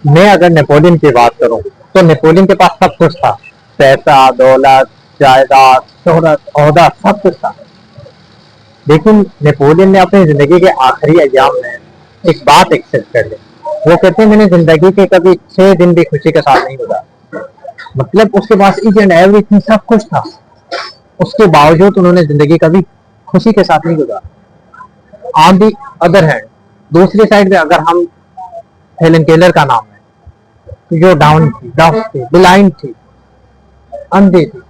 मैं अगर नेपोलियन की बात करूं तो नेपोलियन के पास सब कुछ था। पैसा, दौलत, जायदाद, शोहरत, ओहदा, सब कुछ था। लेकिन नेपोलियन ने अपनी जिंदगी के आखिरी अय्याम में एक बात एक्सेप्ट कर ली। वो कहते हैं मैंने जिंदगी के कभी 6 दिन भी खुशी के साथ नहीं गुजारा। मतलब उसके पास ईच एंड एवरीथिंग, सब कुछ था। उसके बावजूद उन्होंने जिंदगी कभी खुशी के साथ नहीं गुजारा। ऑन दी अदर हैंड, दूसरी साइड पे अगर हम हेलन केलर का नाम है, जो डाउन थी, डफ थी, ब्लाइंड थी, अंधी थी,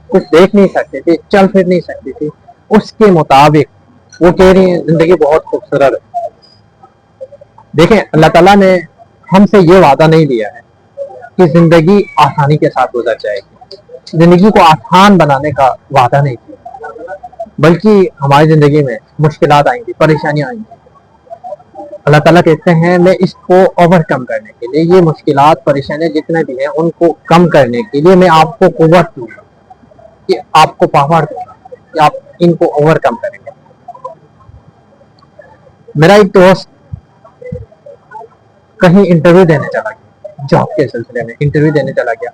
कुछ देख नहीं सकती थी, चल फिर नहीं सकती थी, उसके मुताबिक वो कह रही है जिंदगी बहुत खूबसूरत है। देखें, अल्लाह ताला ने हमसे ये वादा नहीं लिया है कि जिंदगी आसानी के साथ गुजर जाएगी। जिंदगी को आसान बनाने का वादा नहीं किया, बल्कि हमारी जिंदगी में मुश्किलात आएंगी, परेशानियां आएंगी। अल्लाह ताला कहते हैं मैं इसको ओवरकम करने के लिए, ये मुश्किलात परेशानियां जितने भी हैं उनको कम करने के लिए मैं आपको कुव्वत दूंगा, कि आपको पावर दूंगा कि आप इनको ओवरकम करेंगे। मेरा एक दोस्त कहीं इंटरव्यू देने चला गया, जॉब के सिलसिले में इंटरव्यू देने चला गया।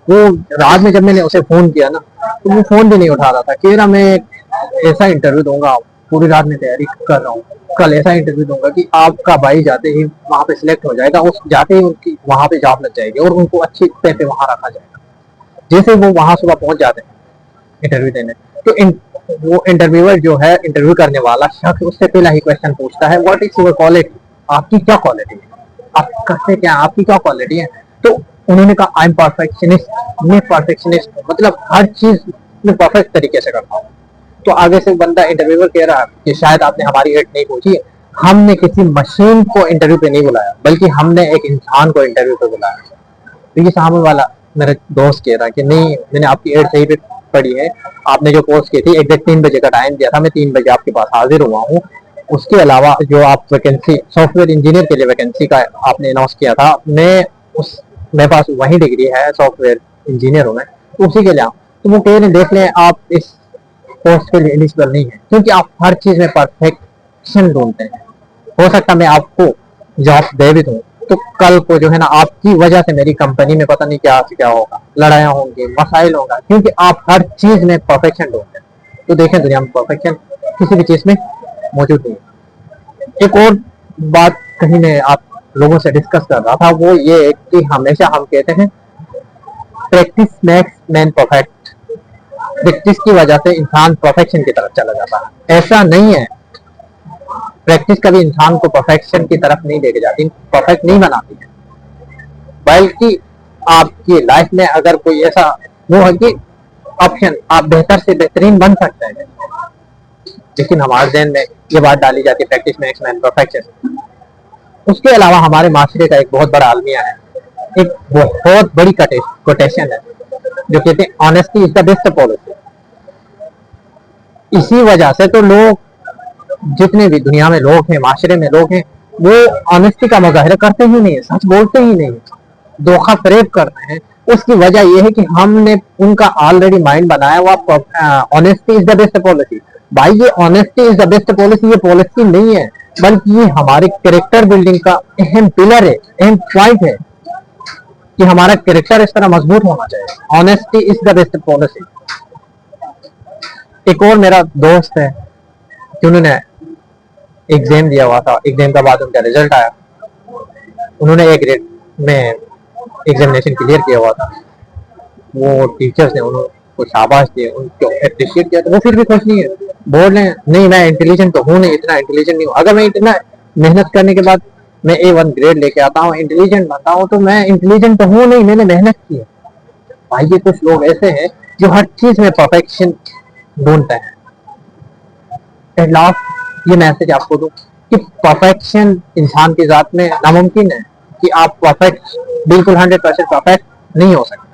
वो रात में जब मैंने उसे फोन किया ना, तो वो फोन भी नहीं उठा रहा था। कह रहा मैं ऐसा इंटरव्यू दूंगा, पूरी रात में तैयारी कर रहा हूँ, कल ऐसा इंटरव्यू दूंगा कि आपका भाई जाते ही वहां पे सिलेक्ट हो जाएगा, उस जाते ही उनकी वहां पे जॉब लग जाएगी और उनको अच्छी पे वहां रखा जाएगा। जैसे वो वहां सुबह पहुंच जाते हैं इंटरव्यू देने, तो वो इंटरव्यूअर जो है, इंटरव्यू करने वाला शख्स, उससे पहला ही क्वेश्चन पूछता है व्हाट इज योर क्वालिटी, आपकी क्या क्वालिटी है, आप करते क्या, आपकी क्या क्वालिटी है। तो उन्होंने कहा आई एम परफेक्शनिस्ट, मैं परफेक्शनिस्ट हूँ, मतलब हर चीज में परफेक्ट तरीके से करता हूँ। तो आगे से बंदा इंटरव्यूअर कह रहा है कि शायद आपने हमारी एड नहीं पूछी, हमने किसी मशीन को इंटरव्यू पे नहीं बुलाया, बल्कि हमने एक इंसान को इंटरव्यू पे बुलाया। तो ये सामने वाला मेरा दोस्त कह रहा है कि नहीं, मैंने आपकी एड सही पे पढ़ी है, आपने जो पोस्ट की थी एग्जैक्ट 3 बजे का टाइम दिया था, मैं 3 बजे आपके पास हाजिर हुआ हूँ। उसके अलावा जो आप वैकेंसी सॉफ्टवेयर इंजीनियर के लिए वैकेंसी का आपने अनाउंस किया था, मैं उस मेरे पास वही डिग्री है, सॉफ्टवेयर इंजीनियर हूँ मैं, तो उसी के लिए आऊँ। तो वो कह रहे हैं देख लें आप इस पोस्ट के लिए एलिजिबल नहीं है, क्योंकि आप हर चीज में परफेक्शन ढूंढते हैं। हो सकता है मैं आपको जॉब दे भी दूं, तो कल को जो है ना आपकी वजह से मेरी कंपनी में पता नहीं क्या क्या होगा, लड़ाइयाँ होंगी, मसाइल होगा, क्योंकि आप हर चीज में परफेक्शन ढूंढते हैं। तो देखें दुनिया में परफेक्शन किसी भी चीज में मौजूद नहीं है। एक और बात कहीं मैं आप लोगों से डिस्कस कर रहा था, वो ये है कि हमेशा हम कहते हैं practice makes man perfect. Practice की वजह से इंसान परफेक्शन की तरफ चला जाता है, ऐसा नहीं है। प्रैक्टिस कभी इंसान को परफेक्शन की तरफ नहीं लेके जाती, परफेक्ट नहीं बनाती है, बल्कि आपकी लाइफ में अगर कोई ऐसा वो है कि ऑप्शन आप बेहतर से बेहतरीन बन सकते हैं, लेकिन हमारे जहन में ये बात डाली जाती है प्रैक्टिस मेक्स मैन परफेक्शन। उसके अलावा हमारे माशरे का एक बहुत बड़ा अलमिया है, एक बहुत बड़ी कोटेशन है जो कहते हैं honesty is the best policy. इसी वजह से तो लोग, जितने भी दुनिया में लोग हैं, माशरे में लोग हैं, वो ऑनेस्टी का मुजाहिरा करते ही नहीं है, सच बोलते ही नहीं है, धोखा फरेब करते हैं। उसकी वजह यह है कि हमने उनका ऑलरेडी माइंड बनाया हुआ honesty is the best policy. भाई ये honesty is the best policy, ये पॉलिसी नहीं है, बल्कि ये हमारे कैरेक्टर बिल्डिंग का अहम पिलर है, अहम पॉइंट है कि हमारा कैरेक्टर इस तरह मजबूत होना चाहिए। Honesty is the best policy. एक और मेरा दोस्त है जिन्होंने एग्जाम दिया हुआ था, एग्जाम का बाद उनका रिजल्ट आया, उन्होंने एक ग्रेड में एग्जामिनेशन क्लियर किया हुआ था। वो टीचर्स ने उनको शाबाश दिए, उनको अप्रिशिएट किया, तो वो फिर भी खुश नहीं है। बोल रहे हैं नहीं मैं इंटेलिजेंट तो हूँ नहीं, इतना इंटेलिजेंट नहीं हूँ। अगर मैं इतना मेहनत करने के बाद मैं A1 ग्रेड लेके आता हूँ, इंटेलिजेंट बनता हूँ, तो मैं इंटेलिजेंट तो हूँ नहीं, मैंने मेहनत की है। भाई ये कुछ लोग ऐसे हैं जो हर चीज में परफेक्शन ढूंढते हैं। एट लास्ट ये मैसेज आपको दूं कि परफेक्शन इंसान की जात में नामुमकिन है, कि आप परफेक्ट बिल्कुल 100% परफेक्ट नहीं हो सकते।